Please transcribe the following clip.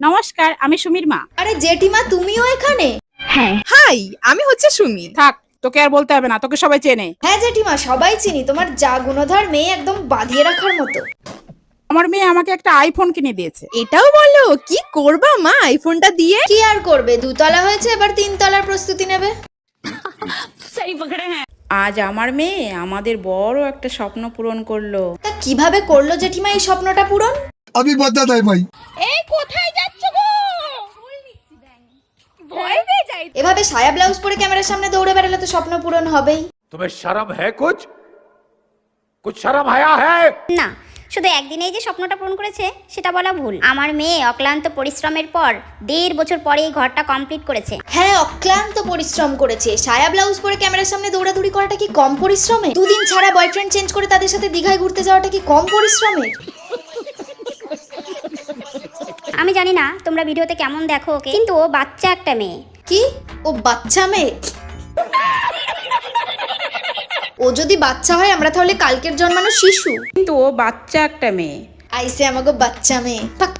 নমস্কার, আমি সুমির মা। আরে জেঠিমা তুমিও এখানে? হ্যাঁ। হাই, আমি হচ্ছে সুমি। থাক, তোকে আর বলতে হবে না, তোকে সবাই চেনে। হ্যাঁ জেঠিমা, সবাই চিনি। তোমার যা গুণধর মেয়ে, একদম বাঁধিয়ে রাখার মতো। আমার মেয়ে আমাকে একটা আইফোন কিনে দিয়েছে। এটাও বলো, কি করবা মা আইফোনটা দিয়ে? কি আর করবে, দুতলা হয়েছে, এবার তিনতলার প্রস্তুতি নেবে। আজ আমার মেয়ে আমাদের বড় একটা স্বপ্ন পূরণ করলো। তা কিভাবে করলো জেঠিমা এই স্বপ্নটা পূরণ? अभी बता दे भाई। এই কোথায় যাচ্ছ গো? ভয় পেয়ে যাই। এভাবে সায়া ব্লাউজ পরে ক্যামেরার সামনে দৌড়ে বেড়ালে তো স্বপ্ন পূরণ হবেই। तुम्हें शर्म है कुछ शर्म आया है? না, শুধু একদিনেই যে স্বপ্নটা পূরণ করেছে সেটা বলা ভুল। আমার মেয়ে অক্লান্ত পরিশ্রমের পর 1.5 বছর পরে এই ঘরটা কমপ্লিট করেছে। হ্যাঁ, অক্লান্ত পরিশ্রম করেছে। সায়া ব্লাউজ পরে ক্যামেরার সামনে দৌড়াদৌড়ি করাটা কি কম পরিশ্রমে? দুদিন ছাড়া বয়ফ্রেন্ড চেঞ্জ করে তাদের সাথে দীঘায় ঘুরতে যাওয়াটা কি কম পরিশ্রমের? আমি জানি না তোমরা ভিডিওতে কেমন দেখো ওকে, কিন্তু ও বাচ্চা একটা মেয়ে। কি? ও বাচ্চা মেয়ে? ও যদি বাচ্চা হয়, আমরা তাহলে কালকের জন্মানো শিশু। কিন্তু ও বাচ্চা একটা মেয়ে। আইসে আমাকে বাচ্চা মেয়ে। পাক।